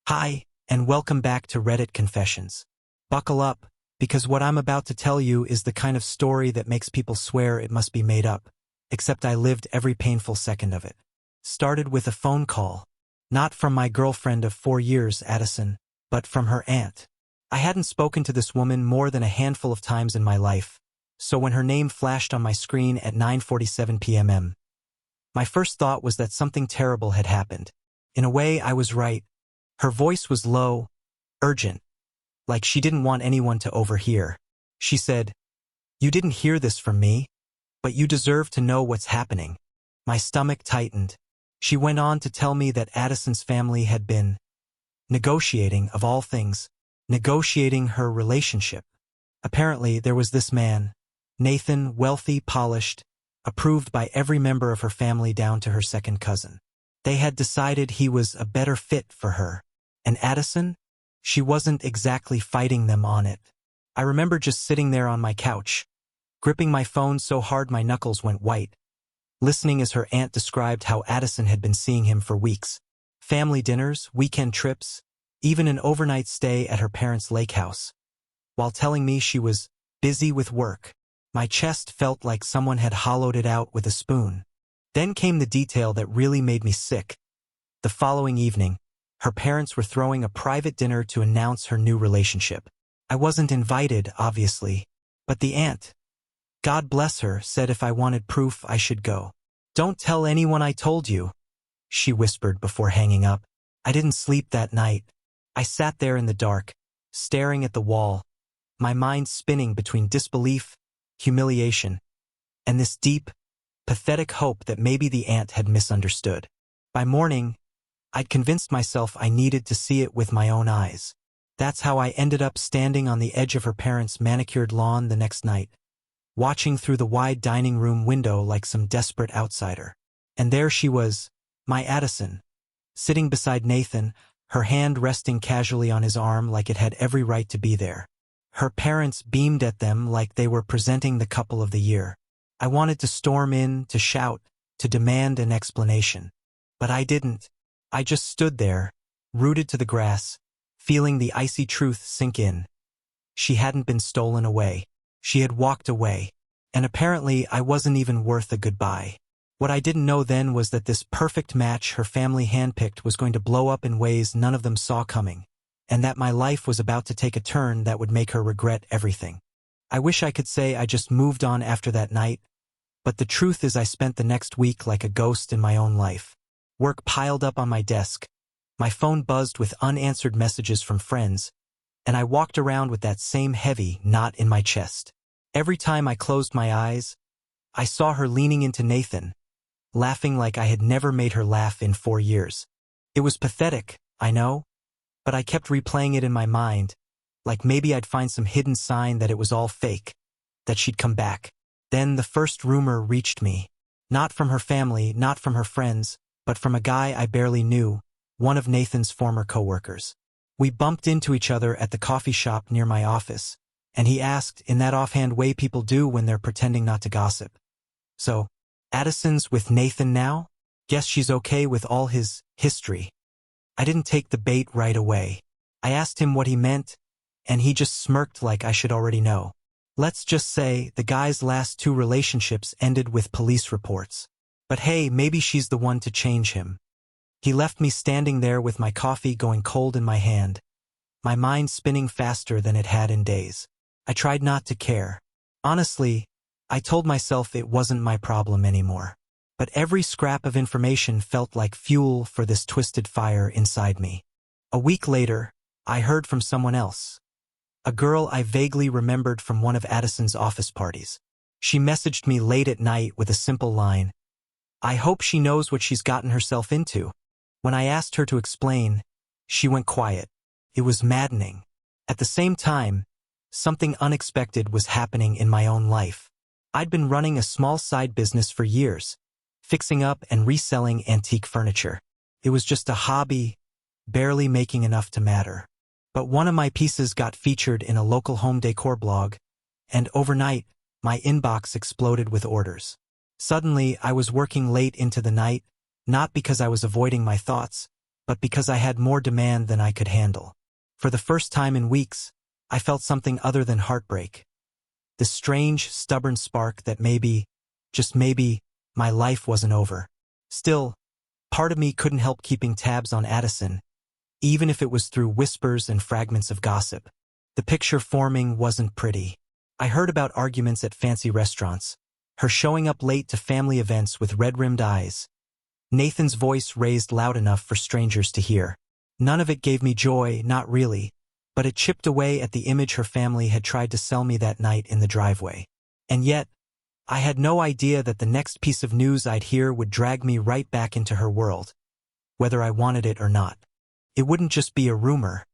Hi, and welcome back to Reddit Confessions. Buckle up, because what I'm about to tell you is the kind of story that makes people swear it must be made up, except I lived every painful second of it. Started with a phone call. Not from my girlfriend of 4 years, Addison, but from her aunt. I hadn't spoken to this woman more than a handful of times in my life, so when her name flashed on my screen at 9:47 p.m., my first thought was that something terrible had happened. In a way, I was right. Her voice was low, urgent, like she didn't want anyone to overhear. She said, "You didn't hear this from me, but you deserve to know what's happening." My stomach tightened. She went on to tell me that Addison's family had been negotiating, of all things, negotiating her relationship. Apparently, there was this man, Nathan, wealthy, polished, approved by every member of her family down to her second cousin. They had decided he was a better fit for her. And Addison? She wasn't exactly fighting them on it. I remember just sitting there on my couch, gripping my phone so hard my knuckles went white, listening as her aunt described how Addison had been seeing him for weeks. Family dinners, weekend trips, even an overnight stay at her parents' lake house. While telling me she was busy with work, my chest felt like someone had hollowed it out with a spoon. Then came the detail that really made me sick. The following evening, her parents were throwing a private dinner to announce her new relationship. I wasn't invited, obviously, but the aunt, God bless her, said if I wanted proof I should go. "Don't tell anyone I told you," she whispered before hanging up. I didn't sleep that night. I sat there in the dark, staring at the wall, my mind spinning between disbelief, humiliation, and this deep, pathetic hope that maybe the aunt had misunderstood. By morning, I'd convinced myself I needed to see it with my own eyes. That's how I ended up standing on the edge of her parents' manicured lawn the next night, watching through the wide dining room window like some desperate outsider. And there she was, my Addison, sitting beside Nathan, her hand resting casually on his arm like it had every right to be there. Her parents beamed at them like they were presenting the couple of the year. I wanted to storm in, to shout, to demand an explanation. But I didn't. I just stood there, rooted to the grass, feeling the icy truth sink in. She hadn't been stolen away. She had walked away. And apparently I wasn't even worth a goodbye. What I didn't know then was that this perfect match her family handpicked was going to blow up in ways none of them saw coming, and that my life was about to take a turn that would make her regret everything. I wish I could say I just moved on after that night, but the truth is I spent the next week like a ghost in my own life. Work piled up on my desk. My phone buzzed with unanswered messages from friends, and I walked around with that same heavy knot in my chest. Every time I closed my eyes, I saw her leaning into Nathan, laughing like I had never made her laugh in 4 years. It was pathetic, I know, but I kept replaying it in my mind, like maybe I'd find some hidden sign that it was all fake, that she'd come back. Then the first rumor reached me. Not from her family, not from her friends, but from a guy I barely knew, one of Nathan's former coworkers. We bumped into each other at the coffee shop near my office, and he asked, in that offhand way people do when they're pretending not to gossip, "So, Addison's with Nathan now? Guess she's okay with all his history." I didn't take the bait right away. I asked him what he meant, and he just smirked like I should already know. Let's just say the guy's last 2 relationships ended with police reports. But hey, maybe she's the one to change him. He left me standing there with my coffee going cold in my hand, my mind spinning faster than it had in days. I tried not to care. Honestly, I told myself it wasn't my problem anymore. But every scrap of information felt like fuel for this twisted fire inside me. A week later, I heard from someone else. A girl I vaguely remembered from one of Addison's office parties. She messaged me late at night with a simple line, "I hope she knows what she's gotten herself into." When I asked her to explain, she went quiet. It was maddening. At the same time, something unexpected was happening in my own life. I'd been running a small side business for years, fixing up and reselling antique furniture. It was just a hobby, barely making enough to matter. But one of my pieces got featured in a local home decor blog, and overnight, my inbox exploded with orders. Suddenly, I was working late into the night, not because I was avoiding my thoughts, but because I had more demand than I could handle. For the first time in weeks, I felt something other than heartbreak. This strange, stubborn spark that maybe, just maybe, my life wasn't over. Still, part of me couldn't help keeping tabs on Addison, even if it was through whispers and fragments of gossip. The picture forming wasn't pretty. I heard about arguments at fancy restaurants, her showing up late to family events with red-rimmed eyes, Nathan's voice raised loud enough for strangers to hear. None of it gave me joy, not really, but it chipped away at the image her family had tried to sell me that night in the driveway. And yet, I had no idea that the next piece of news I'd hear would drag me right back into her world, whether I wanted it or not. It wouldn't just be a rumor.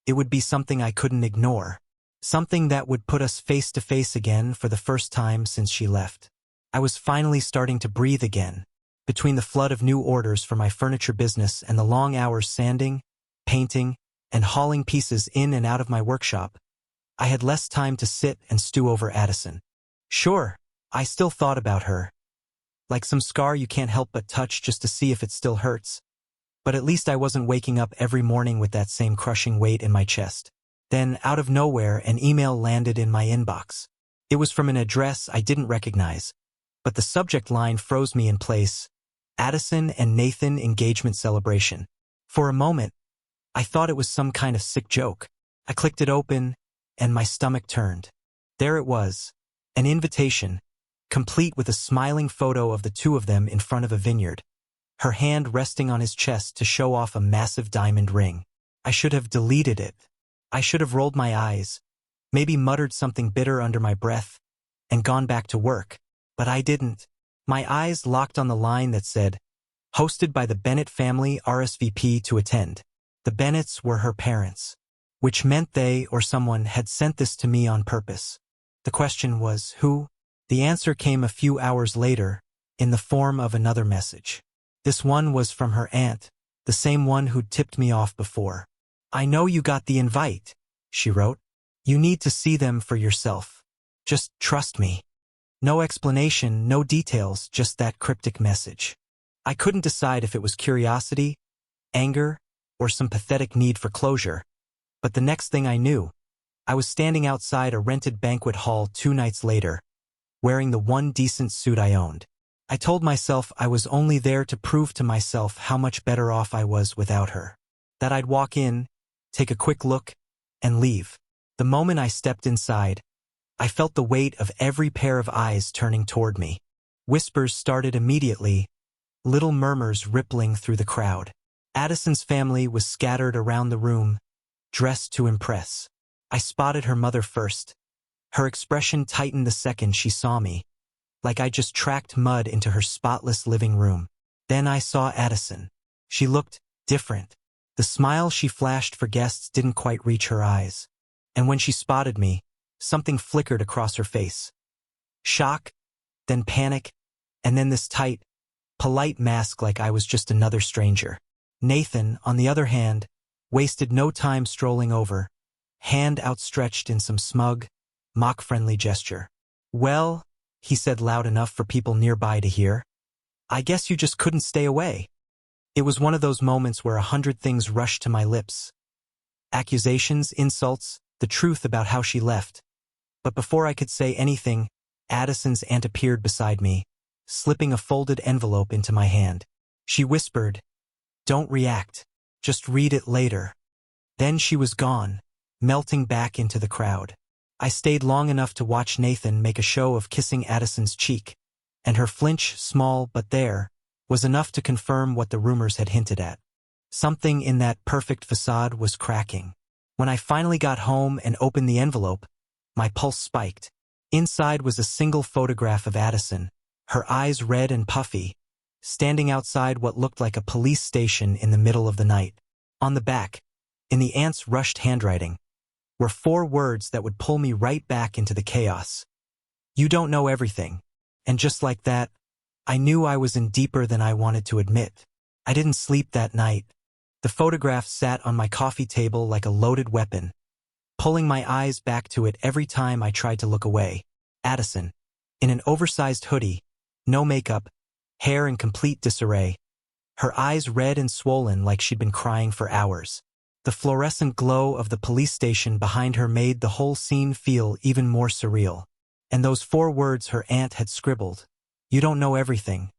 It would be something I couldn't ignore. Something that would put us face to face again for the first time since she left. I was finally starting to breathe again. Between the flood of new orders for my furniture business and the long hours sanding, painting, and hauling pieces in and out of my workshop, I had less time to sit and stew over Addison. Sure, I still thought about her. Like some scar you can't help but touch just to see if it still hurts. But at least I wasn't waking up every morning with that same crushing weight in my chest. Then, out of nowhere, an email landed in my inbox. It was from an address I didn't recognize, but the subject line froze me in place. Addison and Nathan engagement celebration. For a moment, I thought it was some kind of sick joke. I clicked it open, and my stomach turned. There it was, an invitation, complete with a smiling photo of the two of them in front of a vineyard, her hand resting on his chest to show off a massive diamond ring. I should have deleted it. I should have rolled my eyes, maybe muttered something bitter under my breath, and gone back to work. But I didn't. My eyes locked on the line that said, hosted by the Bennett family, RSVP to attend. The Bennetts were her parents, which meant they or someone had sent this to me on purpose. The question was, who? The answer came a few hours later, in the form of another message. This one was from her aunt, the same one who'd tipped me off before. I know you got the invite, she wrote. You need to see them for yourself. Just trust me. No explanation, no details, just that cryptic message. I couldn't decide if it was curiosity, anger, or some pathetic need for closure. But the next thing I knew, I was standing outside a rented banquet hall 2 nights later, wearing the one decent suit I owned. I told myself I was only there to prove to myself how much better off I was without her. That I'd walk in, take a quick look, and leave. The moment I stepped inside, I felt the weight of every pair of eyes turning toward me. Whispers started immediately, little murmurs rippling through the crowd. Addison's family was scattered around the room, dressed to impress. I spotted her mother first. Her expression tightened the second she saw me, like I just tracked mud into her spotless living room. Then I saw Addison. She looked different. The smile she flashed for guests didn't quite reach her eyes. And when she spotted me, something flickered across her face. Shock, then panic, and then this tight, polite mask like I was just another stranger. Nathan, on the other hand, wasted no time strolling over, hand outstretched in some smug, mock-friendly gesture. Well, he said loud enough for people nearby to hear, I guess you just couldn't stay away. It was one of those moments where 100 things rushed to my lips. Accusations, insults, the truth about how she left. But before I could say anything, Addison's aunt appeared beside me, slipping a folded envelope into my hand. She whispered, Don't react, just read it later. Then she was gone, melting back into the crowd. I stayed long enough to watch Nathan make a show of kissing Addison's cheek, and her flinch, small but there, was enough to confirm what the rumors had hinted at. Something in that perfect facade was cracking. When I finally got home and opened the envelope, my pulse spiked. Inside was a single photograph of Addison, her eyes red and puffy, standing outside what looked like a police station in the middle of the night. On the back, in the aunt's rushed handwriting, were 4 words that would pull me right back into the chaos. You don't know everything. And just like that, I knew I was in deeper than I wanted to admit. I didn't sleep that night. The photograph sat on my coffee table like a loaded weapon, pulling my eyes back to it every time I tried to look away. Addison, in an oversized hoodie, no makeup, hair in complete disarray. her eyes red and swollen like she'd been crying for hours. The fluorescent glow of the police station behind her made the whole scene feel even more surreal. And those 4 words her aunt had scribbled, "You don't know everything,"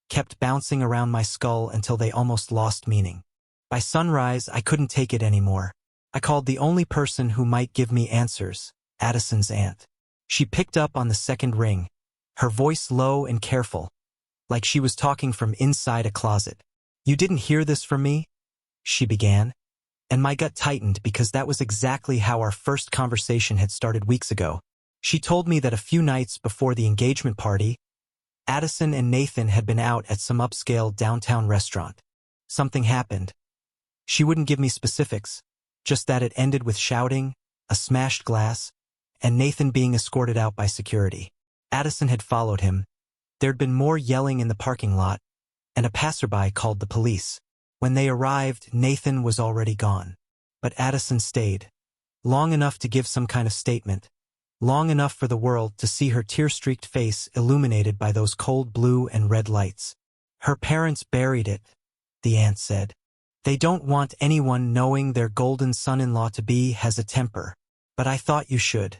kept bouncing around my skull until they almost lost meaning. By sunrise, I couldn't take it anymore. I called the only person who might give me answers, Addison's aunt. She picked up on the second ring, her voice low and careful, like she was talking from inside a closet. "You didn't hear this from me?" she began, and my gut tightened because that was exactly how our first conversation had started weeks ago. She told me that a few nights before the engagement party, Addison and Nathan had been out at some upscale downtown restaurant. Something happened. She wouldn't give me specifics, just that it ended with shouting, a smashed glass, and Nathan being escorted out by security. Addison had followed him. There'd been more yelling in the parking lot, and a passerby called the police. When they arrived, Nathan was already gone. But Addison stayed. Long enough to give some kind of statement. Long enough for the world to see her tear-streaked face illuminated by those cold blue and red lights. "Her parents buried it," the aunt said. "They don't want anyone knowing their golden son-in-law-to-be has a temper. But I thought you should."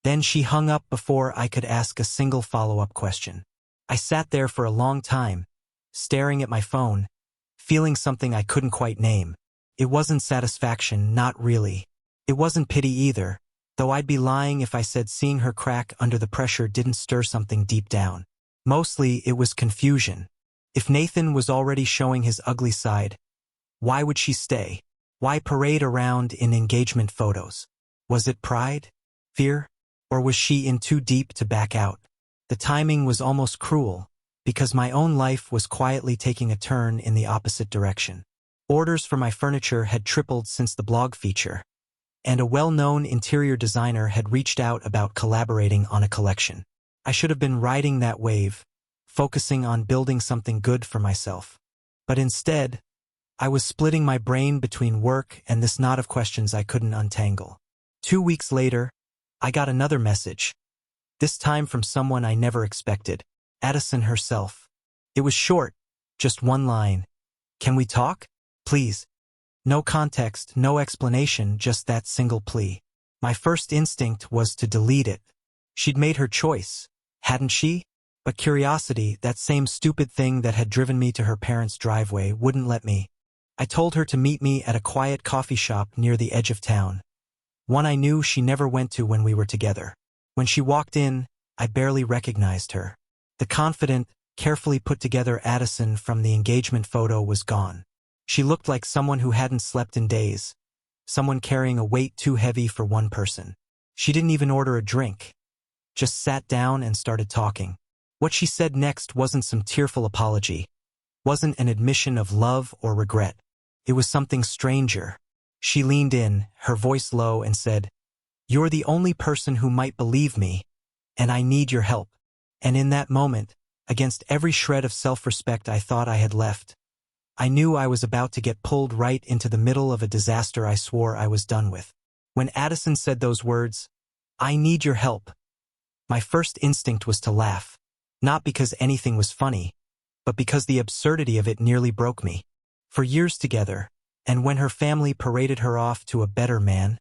Then she hung up before I could ask a single follow-up question. I sat there for a long time, staring at my phone, feeling something I couldn't quite name. It wasn't satisfaction, not really. It wasn't pity either, though I'd be lying if I said seeing her crack under the pressure didn't stir something deep down. Mostly it was confusion. If Nathan was already showing his ugly side, why would she stay? Why parade around in engagement photos? Was it pride? Fear? Or was she in too deep to back out? The timing was almost cruel, because my own life was quietly taking a turn in the opposite direction. Orders for my furniture had tripled since the blog feature, and a well-known interior designer had reached out about collaborating on a collection. I should have been riding that wave, focusing on building something good for myself. But instead, I was splitting my brain between work and this knot of questions I couldn't untangle. 2 weeks later, I got another message, this time from someone I never expected, Addison herself. It was short, just one line. "Can we talk? Please." No context, no explanation, just that single plea. My first instinct was to delete it. She'd made her choice, hadn't she? But curiosity, that same stupid thing that had driven me to her parents' driveway, wouldn't let me. I told her to meet me at a quiet coffee shop near the edge of town. One I knew she never went to when we were together. When she walked in, I barely recognized her. The confident, carefully put-together Addison from the engagement photo was gone. She looked like someone who hadn't slept in days, someone carrying a weight too heavy for one person. She didn't even order a drink, just sat down and started talking. What she said next wasn't some tearful apology, wasn't an admission of love or regret. It was something stranger. She leaned in, her voice low, and said, "You're the only person who might believe me, and I need your help." And in that moment, against every shred of self-respect I thought I had left, I knew I was about to get pulled right into the middle of a disaster I swore I was done with. When Addison said those words, "I need your help," my first instinct was to laugh, not because anything was funny, but because the absurdity of it nearly broke me. For years together, and when her family paraded her off to a better man,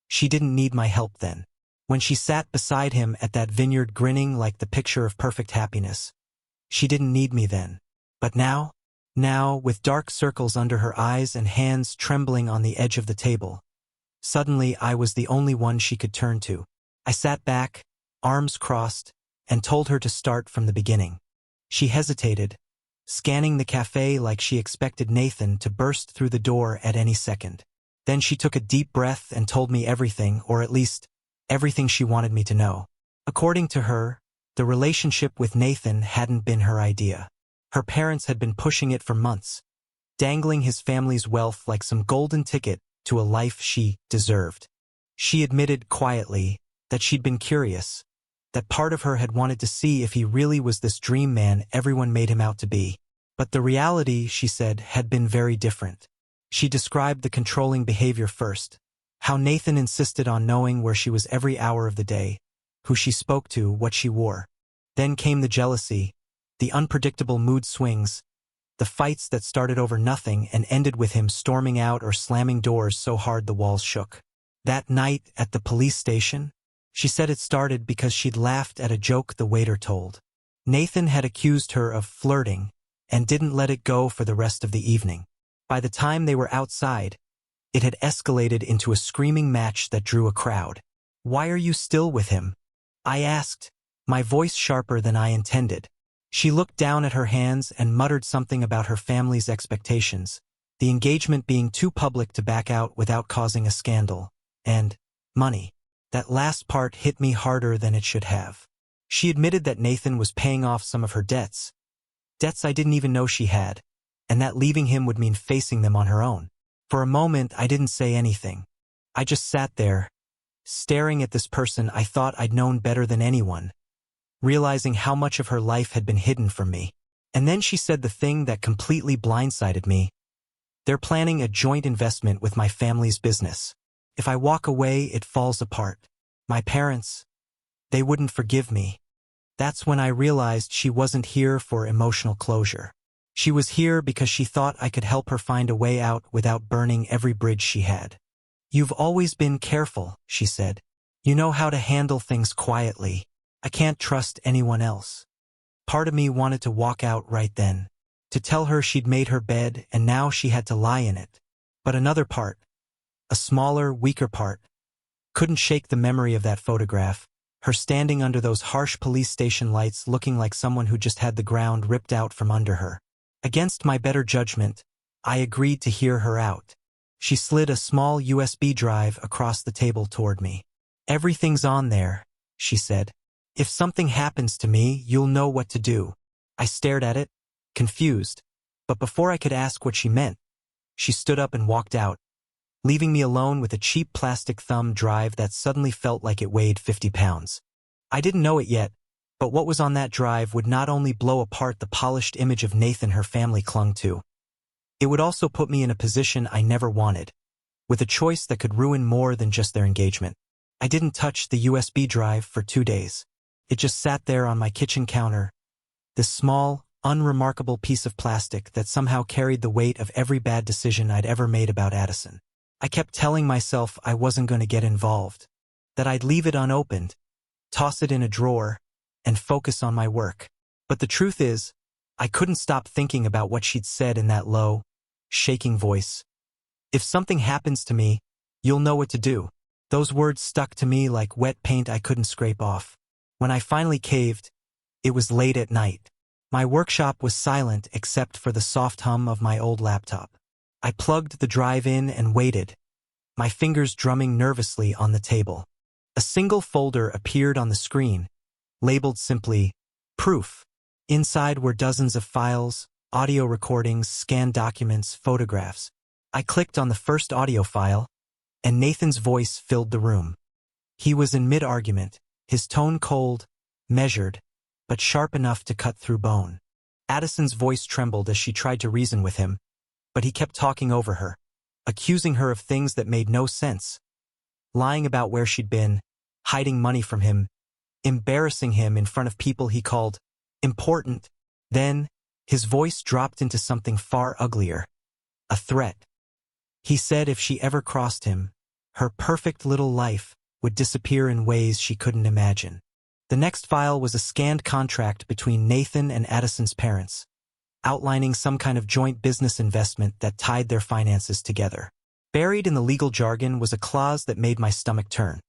she didn't need my help then. When she sat beside him at that vineyard grinning like the picture of perfect happiness, she didn't need me then. But now, with dark circles under her eyes and hands trembling on the edge of the table, suddenly I was the only one she could turn to. I sat back, arms crossed, and told her to start from the beginning. She hesitated, scanning the cafe like she expected Nathan to burst through the door at any second. Then she took a deep breath and told me everything, or at least, everything she wanted me to know. According to her, the relationship with Nathan hadn't been her idea. Her parents had been pushing it for months, dangling his family's wealth like some golden ticket to a life she deserved. She admitted quietly that she'd been curious, that part of her had wanted to see if he really was this dream man everyone made him out to be. But the reality, she said, had been very different. She described the controlling behavior first, how Nathan insisted on knowing where she was every hour of the day, who she spoke to, what she wore. Then came the jealousy, the unpredictable mood swings, The fights that started over nothing and ended with him storming out or slamming doors so hard the walls shook. That night at the police station, she said it started because she'd laughed at a joke the waiter told. Nathan had accused her of flirting and didn't let it go for the rest of the evening. By the time they were outside, it had escalated into a screaming match that drew a crowd. "Why are you still with him?" I asked, my voice sharper than I intended. She looked down at her hands and muttered something about her family's expectations, the engagement being too public to back out without causing a scandal, and money. That last part hit me harder than it should have. She admitted that Nathan was paying off some of her debts I didn't even know she had, and that leaving him would mean facing them on her own. For a moment, I didn't say anything. I just sat there, staring at this person I thought I'd known better than anyone, realizing how much of her life had been hidden from me. And then she said the thing that completely blindsided me. "They're planning a joint investment with my family's business. If I walk away, it falls apart. My parents, they wouldn't forgive me." That's when I realized she wasn't here for emotional closure. She was here because she thought I could help her find a way out without burning every bridge she had. "You've always been careful," she said. "You know how to handle things quietly. I can't trust anyone else." Part of me wanted to walk out right then, to tell her she'd made her bed and now she had to lie in it. But another part, a smaller, weaker part, couldn't shake the memory of that photograph, her standing under those harsh police station lights looking like someone who just had the ground ripped out from under her. Against my better judgment, I agreed to hear her out. She slid a small USB drive across the table toward me. "Everything's on there," she said. "If something happens to me, you'll know what to do." I stared at it, confused, but before I could ask what she meant, she stood up and walked out, leaving me alone with a cheap plastic thumb drive that suddenly felt like it weighed 50 pounds. I didn't know it yet, but what was on that drive would not only blow apart the polished image of Nathan her family clung to, it would also put me in a position I never wanted, with a choice that could ruin more than just their engagement. I didn't touch the USB drive for 2 days. It just sat there on my kitchen counter, this small, unremarkable piece of plastic that somehow carried the weight of every bad decision I'd ever made about Addison. I kept telling myself I wasn't going to get involved, that I'd leave it unopened, toss it in a drawer, and focus on my work. But the truth is, I couldn't stop thinking about what she'd said in that low, shaking voice. "If something happens to me, you'll know what to do." Those words stuck to me like wet paint I couldn't scrape off. When I finally caved, it was late at night. My workshop was silent except for the soft hum of my old laptop. I plugged the drive in and waited, my fingers drumming nervously on the table. A single folder appeared on the screen, labeled simply, "Proof." Inside were dozens of files, audio recordings, scanned documents, photographs. I clicked on the first audio file, and Nathan's voice filled the room. He was in mid-argument, his tone cold, measured, but sharp enough to cut through bone. Addison's voice trembled as she tried to reason with him, but he kept talking over her, accusing her of things that made no sense, lying about where she'd been, hiding money from him, embarrassing him in front of people he called important. Then, his voice dropped into something far uglier, a threat. He said if she ever crossed him, her perfect little life would disappear in ways she couldn't imagine. The next file was a scanned contract between Nathan and Addison's parents, outlining some kind of joint business investment that tied their finances together. Buried in the legal jargon was a clause that made my stomach turn.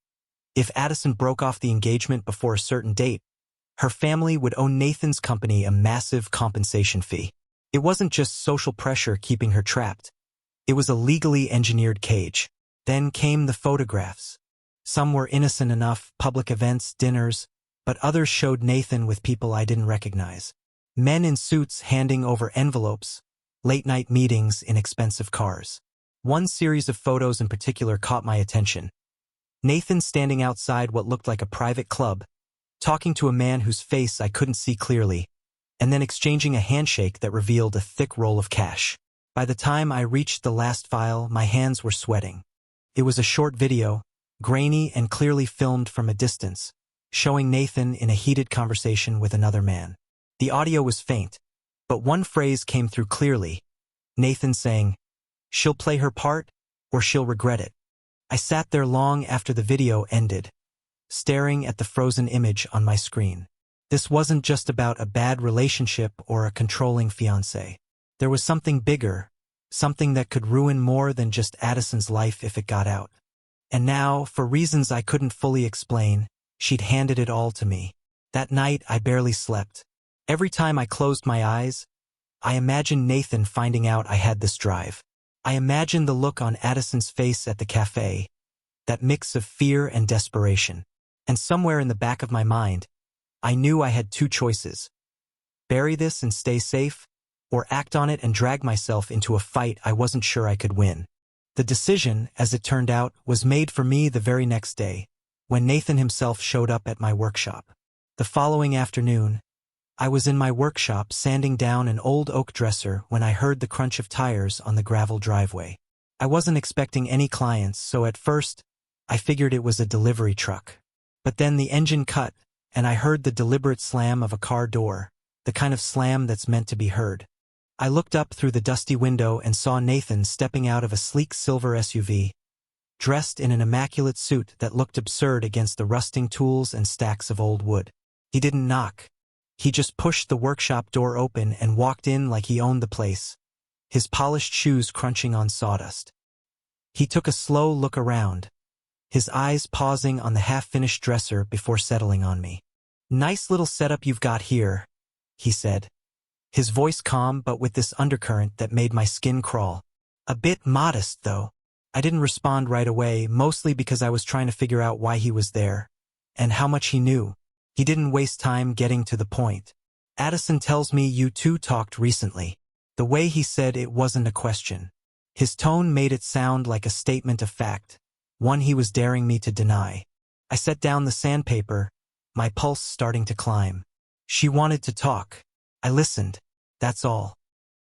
If Addison broke off the engagement before a certain date, her family would owe Nathan's company a massive compensation fee. It wasn't just social pressure keeping her trapped. It was a legally engineered cage. Then came the photographs. Some were innocent enough, public events, dinners, but others showed Nathan with people I didn't recognize. Men in suits handing over envelopes, late-night meetings in expensive cars. One series of photos in particular caught my attention. Nathan standing outside what looked like a private club, talking to a man whose face I couldn't see clearly, and then exchanging a handshake that revealed a thick roll of cash. By the time I reached the last file, my hands were sweating. It was a short video, grainy and clearly filmed from a distance, showing Nathan in a heated conversation with another man. The audio was faint, But one phrase came through clearly. Nathan saying, "She'll play her part, or she'll regret it." I sat there long after the video ended, staring at the frozen image on my screen. This wasn't just about a bad relationship or a controlling fiancé. There was something bigger, something that could ruin more than just Addison's life if it got out. And now, for reasons I couldn't fully explain, she'd handed it all to me. That night, I barely slept. Every time I closed my eyes, I imagined Nathan finding out I had this drive. I imagined the look on Addison's face at the cafe, that mix of fear and desperation. And somewhere in the back of my mind, I knew I had two choices: bury this and stay safe, or act on it and drag myself into a fight I wasn't sure I could win. The decision, as it turned out, was made for me the very next day, when Nathan himself showed up at my workshop. The following afternoon, I was in my workshop sanding down an old oak dresser when I heard the crunch of tires on the gravel driveway. I wasn't expecting any clients, so at first, I figured it was a delivery truck. But then the engine cut, and I heard the deliberate slam of a car door, the kind of slam that's meant to be heard. I looked up through the dusty window and saw Nathan stepping out of a sleek silver SUV, dressed in an immaculate suit that looked absurd against the rusting tools and stacks of old wood. He didn't knock. He just pushed the workshop door open and walked in like he owned the place, his polished shoes crunching on sawdust. He took a slow look around, his eyes pausing on the half-finished dresser before settling on me. "Nice little setup you've got here," he said, his voice calm but with this undercurrent that made my skin crawl. A bit modest, though. I didn't respond right away, mostly because I was trying to figure out why he was there, and how much he knew. He didn't waste time getting to the point. "Addison tells me you two talked recently." The way he said it wasn't a question. His tone made it sound like a statement of fact, one he was daring me to deny. I set down the sandpaper, my pulse starting to climb. She wanted to talk. I listened, that's all.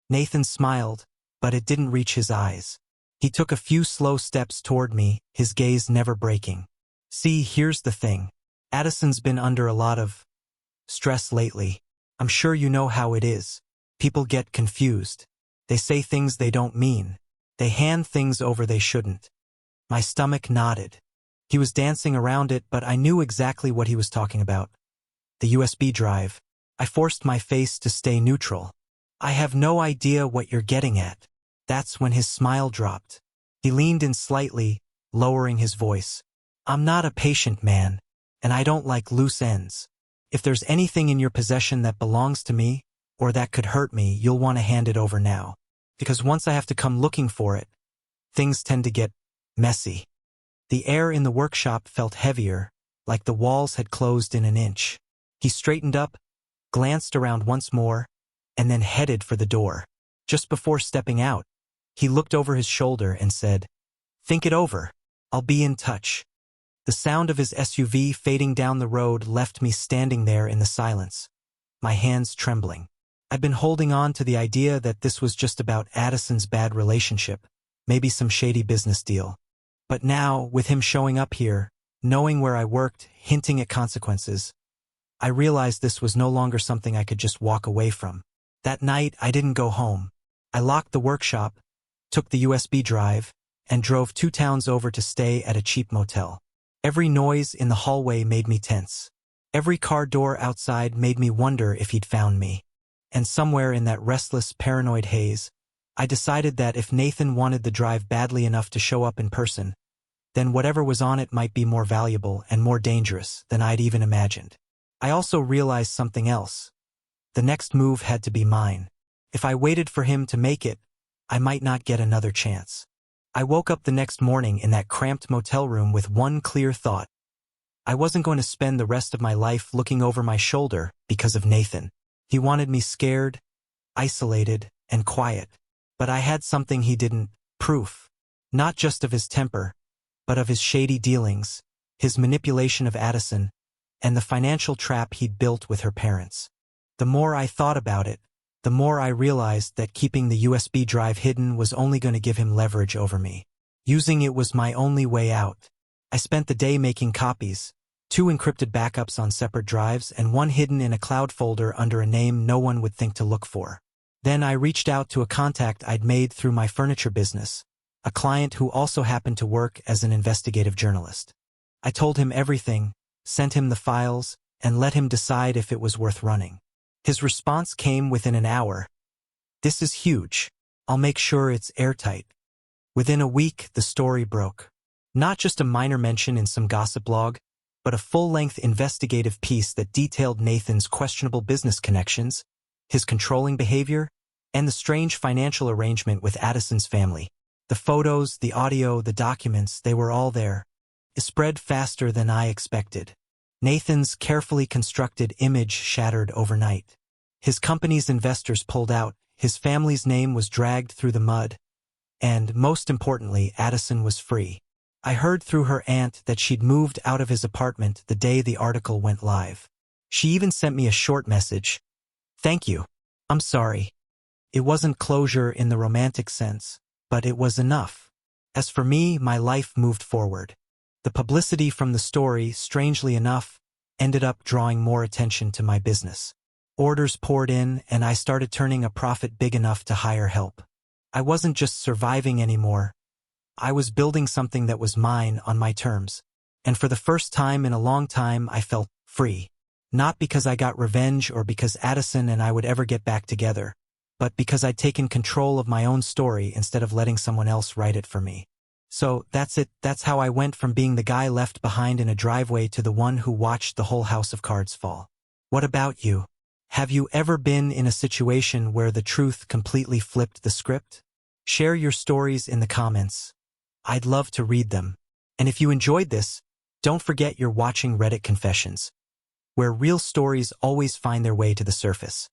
Nathan smiled, but it didn't reach his eyes. He took a few slow steps toward me, his gaze never breaking. "See, here's the thing. Addison's been under a lot of stress lately. I'm sure you know how it is. People get confused. They say things they don't mean. They hand things over they shouldn't." My stomach nodded. He was dancing around it, but I knew exactly what he was talking about. The USB drive. I forced my face to stay neutral. "I have no idea what you're getting at." That's when his smile dropped. He leaned in slightly, lowering his voice. "I'm not a patient man, and I don't like loose ends. If there's anything in your possession that belongs to me, or that could hurt me, you'll want to hand it over now. Because once I have to come looking for it, things tend to get messy." The air in the workshop felt heavier, like the walls had closed in an inch. He straightened up, glanced around once more, and then headed for the door. Just before stepping out, he looked over his shoulder and said, "Think it over. I'll be in touch." The sound of his SUV fading down the road left me standing there in the silence, my hands trembling. I'd been holding on to the idea that this was just about Addison's bad relationship, maybe some shady business deal. But now, with him showing up here, knowing where I worked, hinting at consequences, I realized this was no longer something I could just walk away from. That night, I didn't go home. I locked the workshop, took the USB drive, and drove 2 towns over to stay at a cheap motel. Every noise in the hallway made me tense. Every car door outside made me wonder if he'd found me. And somewhere in that restless, paranoid haze, I decided that if Nathan wanted the drive badly enough to show up in person, then whatever was on it might be more valuable and more dangerous than I'd even imagined. I also realized something else. The next move had to be mine. If I waited for him to make it, I might not get another chance. I woke up the next morning in that cramped motel room with one clear thought. I wasn't going to spend the rest of my life looking over my shoulder because of Nathan. He wanted me scared, isolated, and quiet. But I had something he didn't: proof. Not just of his temper, but of his shady dealings, his manipulation of Addison, and the financial trap he'd built with her parents. The more I thought about it, the more I realized that keeping the USB drive hidden was only going to give him leverage over me. Using it was my only way out. I spent the day making copies, 2 encrypted backups on separate drives and 1 hidden in a cloud folder under a name no one would think to look for. Then I reached out to a contact I'd made through my furniture business, a client who also happened to work as an investigative journalist. I told him everything, sent him the files, and let him decide if it was worth running. His response came within an hour. "This is huge. I'll make sure it's airtight." Within a week, the story broke. Not just a minor mention in some gossip blog, but a full-length investigative piece that detailed Nathan's questionable business connections, his controlling behavior, and the strange financial arrangement with Addison's family. The photos, the audio, the documents, they were all there. It spread faster than I expected. Nathan's carefully constructed image shattered overnight. His company's investors pulled out, his family's name was dragged through the mud, and, most importantly, Addison was free. I heard through her aunt that she'd moved out of his apartment the day the article went live. She even sent me a short message. "Thank you. I'm sorry." It wasn't closure in the romantic sense, but it was enough. As for me, my life moved forward. The publicity from the story, strangely enough, ended up drawing more attention to my business. Orders poured in, and I started turning a profit big enough to hire help. I wasn't just surviving anymore. I was building something that was mine on my terms. And for the first time in a long time, I felt free. Not because I got revenge or because Addison and I would ever get back together, but because I'd taken control of my own story instead of letting someone else write it for me. So, that's it. That's how I went from being the guy left behind in a driveway to the one who watched the whole house of cards fall. What about you? Have you ever been in a situation where the truth completely flipped the script? Share your stories in the comments. I'd love to read them. And if you enjoyed this, don't forget you're watching Reddit Confessions, where real stories always find their way to the surface.